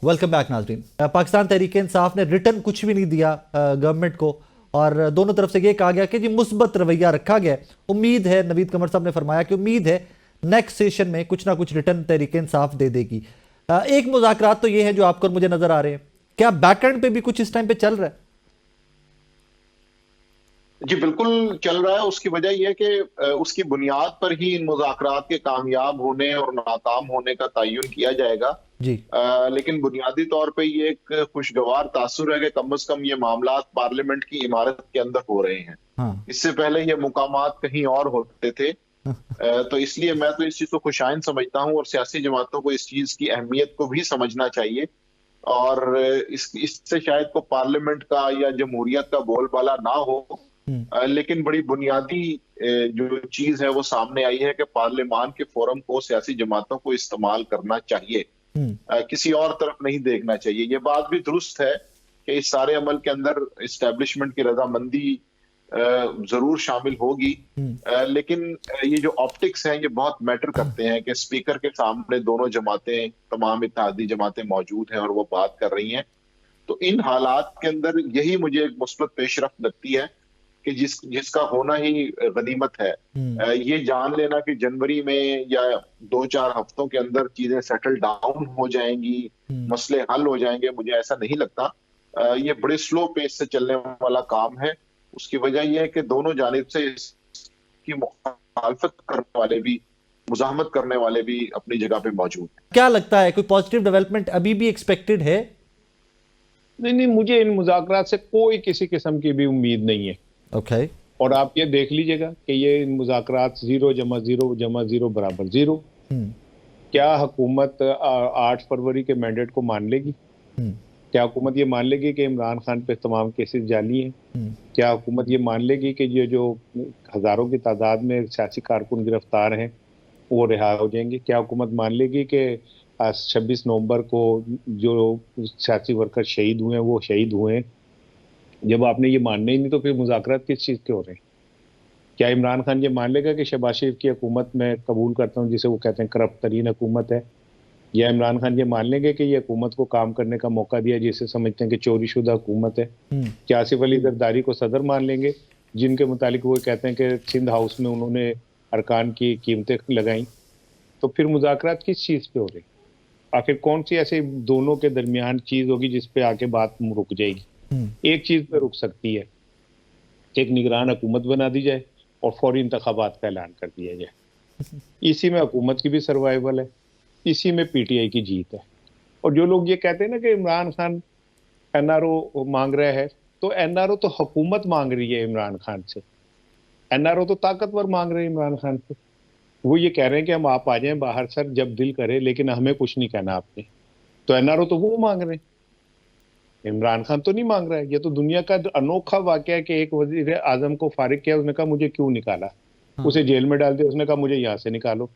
Welcome back नाज़रीन। पाकिस्तान तहरीक इंसाफ ने return कुछ भी नहीं दिया गवर्नमेंट को, और दोनों तरफ से ये कहा गया कि जी मुस्बत रवैया रखा गया। उम्मीद है, नवीद कमर साहब ने फरमाया कि उम्मीद है नेक्स्ट सेशन में कुछ ना कुछ रिटर्न तहरीक इंसाफ दे देगी। एक मुज़ाकरात तो ये है जो आपको मुझे नजर आ रहे हैं, क्या बैकएंड पे भी कुछ इस टाइम पे चल रहा है? जी बिल्कुल चल रहा है। उसकी वजह यह है कि उसकी बुनियाद पर ही इन मुज़ाकरात के कामयाब होने और नाकाम होने का तयन किया जाएगा जी। लेकिन बुनियादी तौर पे ये एक खुशगवार तासुर है कि कम से कम ये मामलात पार्लियामेंट की इमारत के अंदर हो रहे हैं। हाँ। इससे पहले ये मुकामात कहीं और होते थे। तो इसलिए मैं तो इस चीज को खुशाइन समझता हूँ और सियासी जमातों को इस चीज की अहमियत को भी समझना चाहिए। और इससे शायद को पार्लियामेंट का या जमहूरियत का बोलबाला ना हो, लेकिन बड़ी बुनियादी जो चीज है वो सामने आई है कि पार्लियामान के फोरम को सियासी जमातों को इस्तेमाल करना चाहिए, किसी और तरफ नहीं देखना चाहिए। ये बात भी दुरुस्त है कि इस सारे अमल के अंदर इस्टेब्लिशमेंट की रजामंदी जरूर शामिल होगी, लेकिन ये जो ऑप्टिक्स हैं ये बहुत मैटर करते हैं कि स्पीकर के सामने दोनों जमातें, तमाम इत्तेहादी जमातें मौजूद हैं और वो बात कर रही हैं। तो इन हालात के अंदर यही मुझे एक मुस्बत पेशरफ्त लगती है कि जिसका होना ही गनीमत है। ये जान लेना कि जनवरी में या 2-4 हफ्तों के अंदर चीजें सेटल डाउन हो जाएंगी, मसले हल हो जाएंगे, मुझे ऐसा नहीं लगता। ये बड़े स्लो पेस से चलने वाला काम है। उसकी वजह यह है कि दोनों जानिब से इसकी मुखालफत करने वाले भी, मुजाहमत करने वाले भी अपनी जगह पे मौजूद हैं। क्या लगता है, कोई पॉजिटिव डेवलपमेंट अभी भी एक्सपेक्टेड है? नहीं, मुझे इन मुज़ाकरात से कोई किसी किस्म की भी उम्मीद नहीं है। ओके। और आप ये देख लीजिएगा कि ये मुज़ाकरात 0 + 0 = 0 = 0। क्या हुकूमत 8 फरवरी के मैंडेट को मान लेगी? क्या हुकूमत ये मान लेगी कि इमरान खान पे तमाम केसेस जाली हैं? क्या हुकूमत ये मान लेगी कि ये जो हज़ारों की तादाद में सियासी कारकुन गिरफ्तार हैं वो रिहा हो जाएंगे? क्या हुकूमत मान लेगी कि 26 नवंबर को जो सियासी वर्कर शहीद हुए हैं वो शहीद हुए हैं? जब आपने ये मानना ही नहीं तो फिर मुज़ाकरात किस चीज़ के हो रहे हैं? क्या इमरान खान ये मान लेगा कि शहबाज शरीफ की हुकूमत मैं कबूल करता हूँ, जिसे वो कहते हैं करप्ट तरीन हुकूमत है? या इमरान खान ये मान लेंगे कि ये हुकूमत को काम करने का मौका दिया जिसे समझते हैं कि चोरी शुदा हुकूमत है? क्या आसिफ अली जरदारी को सदर मान लेंगे, जिनके मुतालिक वो कहते हैं कि सिंध हाउस में उन्होंने अरकान की कीमतें लगाई? तो फिर मुज़ाकरात किस चीज़ पे हो रही? आखिर कौन सी ऐसे दोनों के दरमियान चीज़ होगी जिस पे आके बात रुक जाएगी? एक चीज़ पे रुक सकती है, एक निगरान हुकूमत बना दी जाए और फौरी इंतखाबात का ऐलान कर दिया जाए। इसी में हुकूमत की भी सर्वाइवल है, इसी में पीटीआई की जीत है। और जो लोग ये कहते हैं ना कि इमरान खान एनआरओ मांग रहा है, तो एनआरओ तो हुकूमत मांग रही है इमरान खान से। एनआरओ तो ताकतवर मांग रहे हैं इमरान खान से। वो ये कह रहे हैं कि हम आप आ जाएं बाहर सर जब दिल करे, लेकिन हमें कुछ नहीं कहना आपने। तो एनआरओ तो वो मांग रहे हैं, इमरान खान तो नहीं मांग रहा है। ये तो दुनिया का अनोखा वाकया है कि एक वजीर आजम को फारिग किया, उसने कहा मुझे क्यों निकाला? उसे जेल में डाल दिया, उसने कहा मुझे यहाँ से निकालो।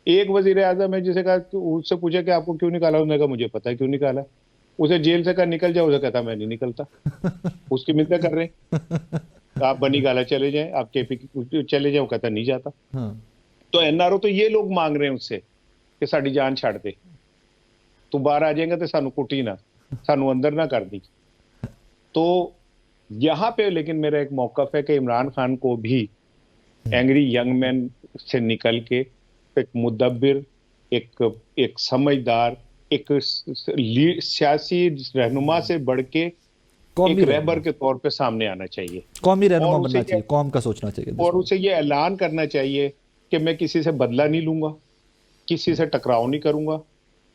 एक वजीर आजम है जिसे कहा, उससे पूछा कि आपको क्यों निकाला, उसने कहा मुझे पता है क्यों निकाला। उसे जेल से कहा निकल जाओ, उसे कहता मैं नहीं निकलता। उसकी मिन्नत कर रहे हैं, आप बनी गाला चले जाएं, आप केपी चले जाए, वो कहता नहीं जाता। तो एनआरओ तो ये लोग मांग रहे हैं उससे कि साड़ी जान छाड़ दे, तू बाहर आ जाएगा तो सानू कुटी ना, सानू अंदर ना कर दी। तो यहाँ पे लेकिन मेरा एक मौकफ है कि इमरान खान को भी एंग्री यंग मैन से निकल के एक मुदब्बिर, एक समझदार, एक सियासी रहनुमा से बढ़ के एक रहबर के तौर पे सामने आना चाहिए। कौमी रहनुमा बनना चाहिए, कौम का सोचना चाहिए। और उसे ये ऐलान करना चाहिए कि मैं किसी से बदला नहीं लूंगा, किसी से टकराव नहीं करूंगा,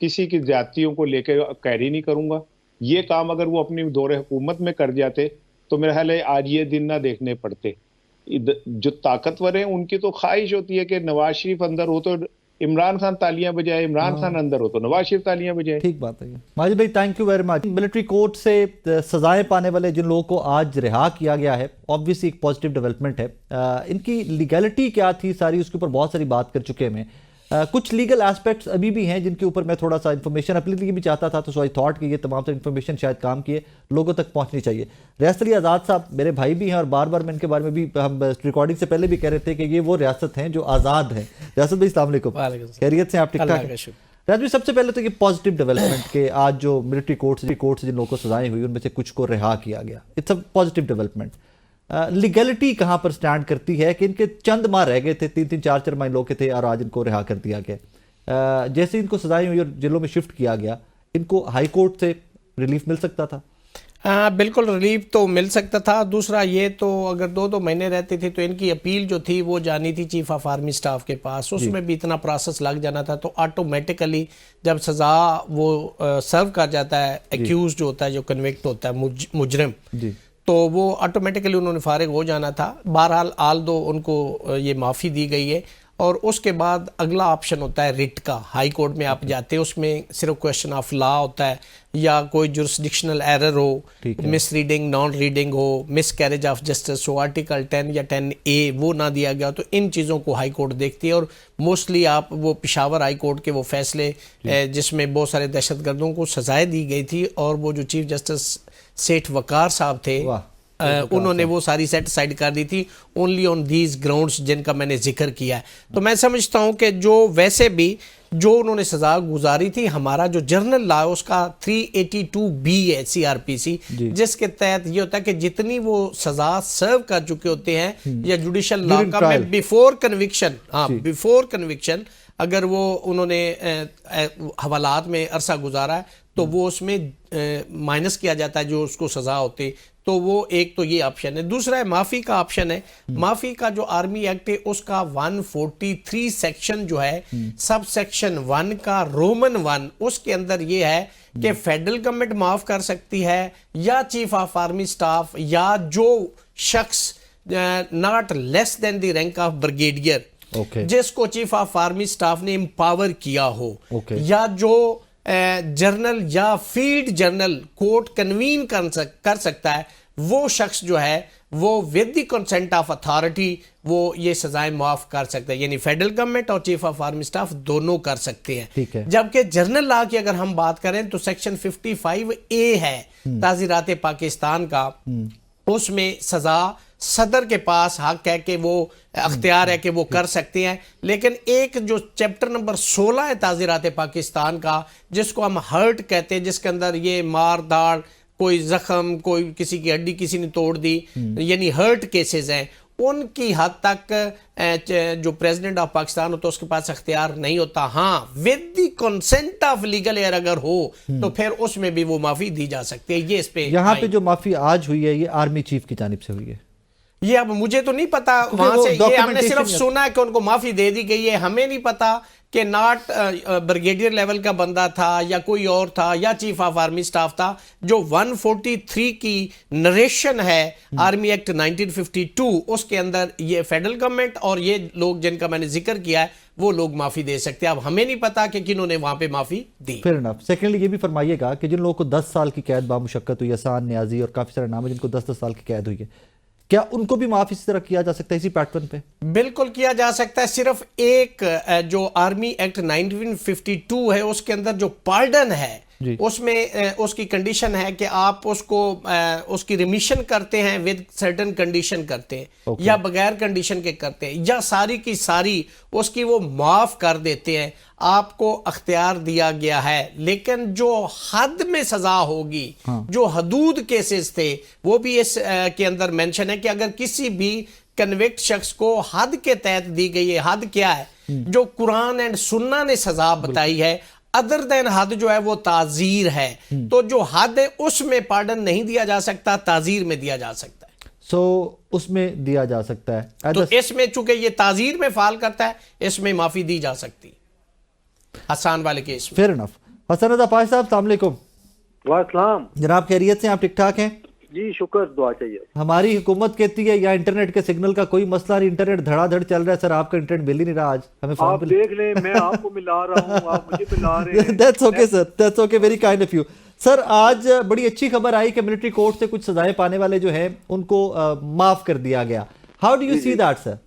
किसी की ज्यादतियों को लेकर कैरी नहीं करूंगा। ये काम अगर वो अपनी दौरे हुकूमत में कर जाते तो मेरा ख्याल है आज ये दिन ना देखने पड़ते। जो ताकतवर हैं उनकी तो ख्वाहिश होती है कि नवाज शरीफ अंदर हो तो इमरान खान तालियां बजाए, इमरान खान अंदर हो तो नवाज शरीफ तालियां बजाए। ठीक बात है माजिद भाई, thank you very much. Military court से सजाएं पाने वाले जिन लोगों को आज रिहा किया गया है, ऑब्वियसली एक पॉजिटिव डेवलपमेंट है। इनकी लीगैलिटी क्या थी सारी, उसके ऊपर बहुत सारी बात कर चुके हैं मैं। कुछ लीगल एस्पेक्ट्स अभी भी हैं जिनके ऊपर मैं थोड़ा सा इन्फॉर्मेशन अपने लिए भी चाहता था, तो सो आई थॉट कि ये तमाम तर इन्फॉर्मेशन शायद काम किए लोगों तक पहुंचनी चाहिए। रियासत अली आज़ाद साहब मेरे भाई भी हैं और बार बार मैं इनके बारे में भी, हम रिकॉर्डिंग से पहले भी कह रहे थे कि ये वो रियासत हैं जो आज़ाद हैं। रियासत भाई अस्सलाम वालेकुम, खैरियत से आप? ठीक ठाक? राजवी, सबसे पहले तो ये पॉजिटिव डेवलपमेंट के आज जो मिलिट्री कोर्ट से जिन लोगों को सजाएं हुई उनमें से कुछ को रिहा किया गया, it's a positive development. Legality कहाँ पर स्टैंड करती है कि इनके चंद माह रह गए थे, 3-3 4-4 माह लोग के थे और आज इनको रिहा कर दिया गया। जैसे इनको सजाएं हुई और जेलों में शिफ्ट किया गया, इनको हाई कोर्ट से रिलीफ मिल सकता था? बिल्कुल रिलीफ तो मिल सकता था। दूसरा ये तो अगर 2-2 महीने रहते थे तो इनकी अपील जो थी वो जानी थी चीफ ऑफ आर्मी स्टाफ के पास, उसमें भी इतना प्रोसेस लग जाना था। तो ऑटोमेटिकली जब सज़ा वो सर्व कर जाता है, एक्यूज जो होता है, जो कन्विक्ट होता है, मुजरिम, तो वो ऑटोमेटिकली उन्होंने फारिग हो जाना था। बहरहाल आल दो उनको ये माफ़ी दी गई है और उसके बाद अगला ऑप्शन होता है रिट का। हाई कोर्ट में आप जाते हैं, उसमें सिर्फ क्वेश्चन ऑफ लॉ होता है या कोई जुरिस्डिक्शनल एरर हो, मिस रीडिंग, नॉन रीडिंग हो, मिस कैरेज ऑफ जस्टिस हो, आर्टिकल 10 या 10A वो ना दिया गया, तो इन चीज़ों को हाई कोर्ट देखती है। और मोस्टली आप वो पेशावर हाई कोर्ट के वो फैसले जिसमें बहुत सारे दहशतगर्दों को सजाएं दी गई थी और वो जो चीफ जस्टिस सेठ वकार साहब थे उन्होंने वो सारी सेट साइड कर दी थी ओनली ऑन दीज ग्राउंड्स जिनका मैंने जिक्र किया है। तो मैं समझता हूँ कि जो वैसे भी जो उन्होंने सजा गुजारी थी, हमारा जो जर्नल लॉ है उसका 382B है CRPC, जिसके तहत ये होता है कि जितनी वो सजा सर्व कर चुके होते हैं या जुडिशल लॉ का में बिफोर कन्विक्शन अगर वो उन्होंने हवालात में अरसा गुजारा है तो वो उसमें माइनस किया जाता है जो उसको सजा होती। तो वो एक तो ये ऑप्शन है। दूसरा है माफ़ी का ऑप्शन है। माफ़ी का जो आर्मी एक्ट है उसका 143 सेक्शन जो है, सब सेक्शन 1 का रोमन 1, उसके अंदर ये है कि फेडरल गवर्नमेंट माफ़ कर सकती है या चीफ ऑफ आर्मी स्टाफ या जो शख्स not less than the rank of brigadier जिसको चीफ ऑफ आर्मी स्टाफ ने एम्पावर किया हो, या जो जर्नल या फील्ड जर्नल कोर्ट कन्वीन कर सकता है, वो शख्स जो है वो with the consent of authority वो ये सजाएं माफ कर सकता है। यानी फेडरल गवर्नमेंट और चीफ ऑफ आर्मी स्टाफ दोनों कर सकते हैं। जबकि जर्नल लॉ की अगर हम बात करें तो सेक्शन 55A है ताज़ीरात पाकिस्तान का, उसमें सजा सदर के पास हक है कि वो अख्तियार है कि वो कर सकते हैं। लेकिन एक जो चैप्टर नंबर 16 है ताज़ीरात पाकिस्तान का, जिसको हम हर्ट कहते हैं, जिसके अंदर ये मार दाड़, कोई जख्म, कोई किसी की हड्डी किसी ने तोड़ दी, यानी हर्ट केसेस हैं, उनकी हद तक जो प्रेसिडेंट ऑफ पाकिस्तान होता है उसके पास अख्तियार नहीं होता। हाँ, with the consent of legal air अगर हो तो फिर उसमें भी वो माफी दी जा सकती है। ये इस पे यहाँ पे जो माफी आज हुई है ये आर्मी चीफ की जानिब से हुई है। ये अब मुझे तो नहीं पता वहां से, ये हमने सिर्फ सुना है कि उनको माफी दे दी गई है। हमें नहीं पता कि नॉट ब्रिगेडियर लेवल का बंदा था या कोई और था या चीफ ऑफ आर्मी स्टाफ था। जो 143 की नरेशन है आर्मी एक्ट 1952 उसके अंदर ये फेडरल गवर्नमेंट और ये लोग जिनका मैंने जिक्र किया है वो लोग माफी दे सकते हैं। अब हमें नहीं पता कि किन्होंने वहां पे माफी दी। Fair enough. सेकेंडली ये भी फरमाइएगा कि जिन लोगों को 10 साल की कैद बामुशक्कत हुई, आसान न्याजी और काफी सारे नाम है जिनको 10-10 साल की कैद हुई है, क्या उनको भी माफ इसी तरह किया जा सकता है, इसी पैटर्न पे? बिल्कुल किया जा सकता है। सिर्फ एक जो आर्मी एक्ट 1952 है उसके अंदर जो पार्डन है उसमें उसकी कंडीशन है कि आप उसको उसकी रिमिशन करते हैं विद सर्टेन कंडीशन करते हैं या बगैर कंडीशन के करते हैं या सारी की सारी उसकी वो माफ कर देते हैं। आपको अख्तियार दिया गया है, लेकिन जो हद में सजा होगी, जो हदूद केसेस थे वो भी इस के अंदर मेंशन है कि अगर किसी भी कन्विक्ट शख्स को हद के तहत दी गई है। हद क्या है? जो कुरान एंड सुन्ना ने सजा बताई है, अदर देन हद जो है वो ताजीर है। तो जो हद है उसमें पार्डन नहीं दिया जा सकता, ताजीर में दिया जा सकता है। सो उसमें दिया जा सकता है। तो इसमें चूंकि ये ताजीर में फाल करता है, इसमें माफी दी जा सकती हसन वाले केस में। Fair enough. हसन रज़ा पाश साहब, अस्सलाम वालेकुम। वालेकुम जनाब, खैरियत से? आप ठीक ठाक हैं? जी शुक्र, दुआ चाहिए। हमारी हुकूमत कहती है या इंटरनेट के सिग्नल का कोई मसला नहीं, इंटरनेट धड़ाधड़ चल रहा है। सर आपका इंटरनेट मिल ही नहीं रहा आज हमें। आप देख लें, मैं आपको मिला रहा हूँ, आप मुझे मिला रहे हैं। That's okay sir, that's okay, very kind of you. Sir आज बड़ी अच्छी खबर आई कि मिलिट्री कोर्ट से कुछ सजाएं पाने वाले जो हैं उनको माफ कर दिया गया। How do you see that sir?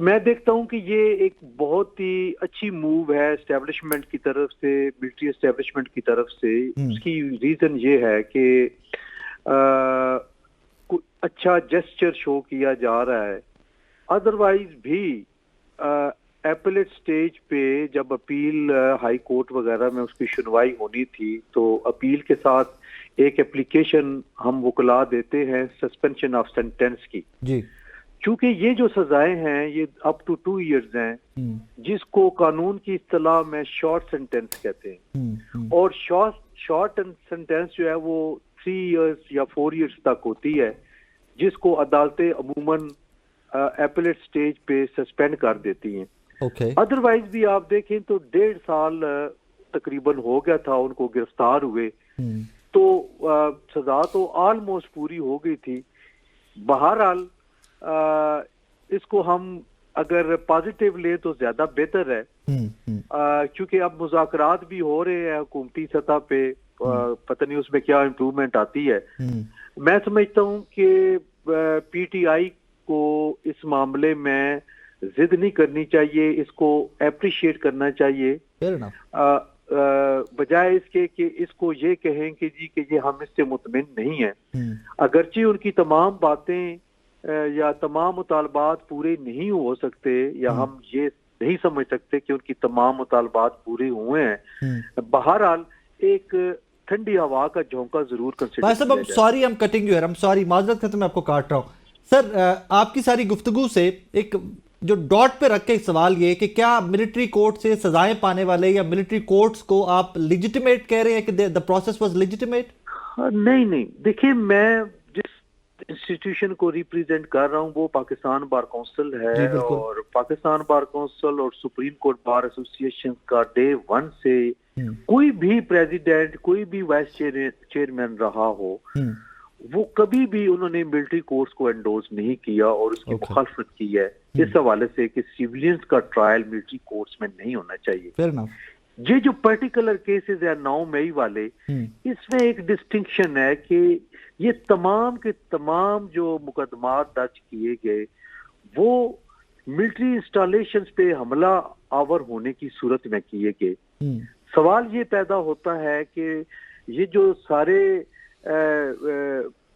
मैं देखता हूं कि ये एक बहुत ही अच्छी मूव है एस्टेब्लिशमेंट की तरफ से, मिलिट्री एस्टेब्लिशमेंट की तरफ से। उसकी रीजन ये है कि अच्छा जेस्चर शो किया जा रहा है। अदरवाइज भी एपेलेट स्टेज पे जब अपील हाई कोर्ट वगैरह में उसकी सुनवाई होनी थी, तो अपील के साथ एक एप्लीकेशन हम वकला देते हैं सस्पेंशन ऑफ सेंटेंस की। जी। चूंकि ये जो सजाएं हैं ये अप टू 2 इयर्स हैं, जिसको कानून की इस्तिलाह में शॉर्ट सेंटेंस कहते हैं, और शॉर्ट सेंटेंस जो है वो 3 इयर्स या 4 इयर्स तक होती है, जिसको अदालतें अमूमन एपेलेट स्टेज पे सस्पेंड कर देती हैं। अदरवाइज भी आप देखें तो 1.5 साल तकरीबन हो गया था उनको गिरफ्तार हुए, तो सजा तो ऑलमोस्ट पूरी हो गई थी। बहरहाल इसको हम अगर पॉजिटिव ले तो ज्यादा बेहतर है, क्योंकि अब मुज़ाकरात भी हो रहे हैं हुकूमती सतह पे, पता नहीं उसमें क्या इम्प्रूवमेंट आती है। मैं समझता हूँ कि पीटीआई को इस मामले में जिद नहीं करनी चाहिए, इसको एप्रिशिएट करना चाहिए, बजाय इसके कि इसको ये कहें कि जी कि ये हम इससे मुतमिन नहीं है। अगरचे उनकी तमाम बातें या तमाम मुतालबात पूरे नहीं हो सकते, या हम ये नहीं समझ सकते कि उनकी तमाम मुतालबात पूरे हुए हैं, बहरहाल एक ठंडी हवा का झोंका जरूर कंसिडर किया जाए। Sorry, I am cutting you here, I am sorry, माजरत है तो मैं आपको काट रहा हूँ सर। आपकी सारी गुफ्तगू से एक जो डॉट पे रख के एक सवाल ये कि क्या मिलिट्री कोर्ट से सजाएं पाने वाले या मिलिट्री कोर्ट्स को आप लेजिटिमेट कह रहे हैं कि द प्रोसेस वाज लेजिटिमेट? नहीं, देखिए मैं जिस इंस्टीट्यूशन को रिप्रेजेंट कर रहा हूँ वो पाकिस्तान बार काउंसिल है, और पाकिस्तान बार काउंसिल और सुप्रीम कोर्ट बार एसोसिएशन का डे 1 से कोई भी प्रेसिडेंट, कोई भी वाइस चेयरमैन रहा हो, वो कभी भी उन्होंने मिलिट्री कोर्ट्स को एंडोर्स नहीं किया और उसकी मुखालफत की है, इस हवाले से कि सिविलियंस का ट्रायल मिलिट्री कोर्ट्स में नहीं होना चाहिए। ये जो पर्टिकुलर केसेस है 9 मई वाले, इसमें एक डिस्टिंक्शन है कि ये तमाम के तमाम जो मुकदमात दर्ज किए गए वो मिलिट्री इंस्टॉलेशंस पे हमला आवर होने की सूरत में किए गए। सवाल ये पैदा होता है कि ये जो सारे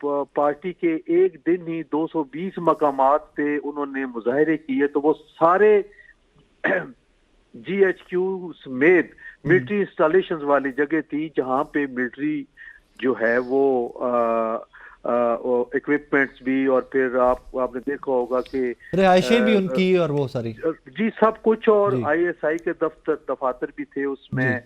पार्टी के एक दिन ही 220 मकामात पे उन्होंने मुजाहरे किए, तो वो सारे GHQ समेत मिलिट्री इंस्टॉलेशंस वाली जगह थी जहां पे मिलिट्री जो है वो इक्विपमेंट्स भी, और फिर आपने देखा होगा कि रिहायशें भी उनकी और वो सारी जी सब कुछ, और ISI के दफातर भी थे उसमें,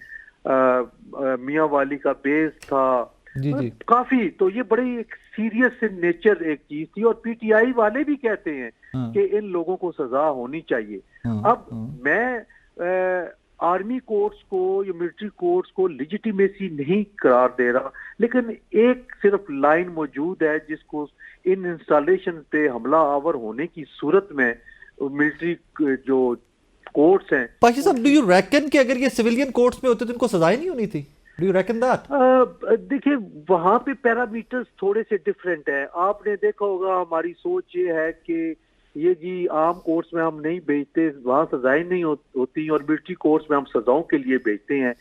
मियां वाली का बेस था जी। काफी, तो ये बड़ी एक सीरियस नेचर एक चीज थी, और PTI वाले भी कहते हैं कि इन लोगों को सजा होनी चाहिए। अब मैं आर्मी कोर्ट्स को या मिलिट्री कोर्ट्स को लेजिटिमेसी नहीं करार दे रहा, लेकिन एक सिर्फ लाइन मौजूद है जिसको इन इंस्टॉलेशन पे हमला आवर होने की सूरत में मिलिट्री जो कोर्ट्स हैं। पाशी साहब, डू यू रेकन कि अगर ये सिविलियन कोर्ट्स में होते तो इनको सजाएं नहीं होनी थी? Do you reckon that? देखिए वहां पे पैरामीटर्स थोड़े से डिफरेंट है। आपने देखा होगा हमारी सोच ये है कि ये जी आम कोर्ट्स में हम नहीं भेजते, वहां सजाएं नहीं होती, और मिलिट्री कोर्ट्स में हम सजाओं के लिए भेजते हैं।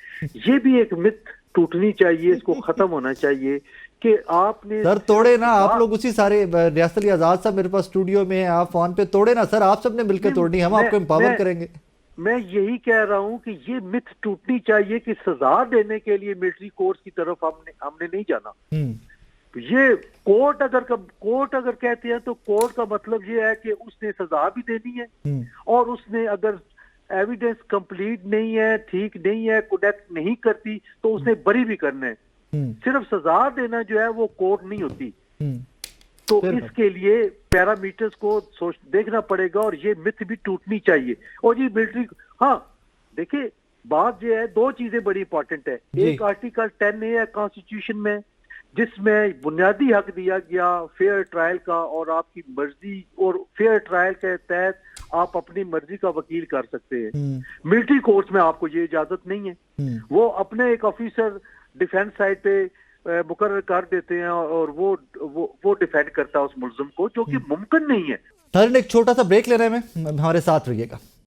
ये भी एक मिथ टूटनी चाहिए, इसको खत्म होना चाहिए कि आपने सर तोड़े ना आप लोग उसी सारे रियासत अली आजाद साहब मेरे पास स्टूडियो में है, आप फोन पे तोड़े ना सर, आप सबने मिलकर तोड़नी, हम आपको एम्पावर करेंगे। मैं यही कह रहा हूं कि ये मिथ टूटनी चाहिए कि सजा देने के लिए मिलिट्री कोर्ट्स की तरफ हमने नहीं जाना। ये कोर्ट अगर कहते हैं तो कोर्ट का मतलब ये है कि उसने सजा भी देनी है, और उसने अगर एविडेंस कंप्लीट नहीं है, ठीक नहीं है, कनेक्ट नहीं करती, तो उसने बरी भी करना है। सिर्फ सजा देना जो है वो कोर्ट नहीं होती। तो इसके लिए पैरामीटर्स को देखना पड़ेगा, और ये मिथ भी टूटनी चाहिए। और ये मिलिट्री, हाँ देखिए बात जो है, 2 चीजें बड़ी इंपॉर्टेंट है। एक आर्टिकल 10A है कॉन्स्टिट्यूशन में, जिसमें बुनियादी हक दिया गया फेयर ट्रायल का, और आपकी मर्जी, और फेयर ट्रायल के तहत आप अपनी मर्जी का वकील कर सकते हैं। मिलिट्री कोर्ट्स में आपको ये इजाजत नहीं है। वो अपने एक ऑफिसर डिफेंस साइड पे मुकर्रर कर देते हैं, और वो डिफेंड करता है उस मुल्जिम को, जो कि मुमकिन नहीं है। सर एक छोटा सा ब्रेक ले रहे हैं, हमारे साथ रहिएगा।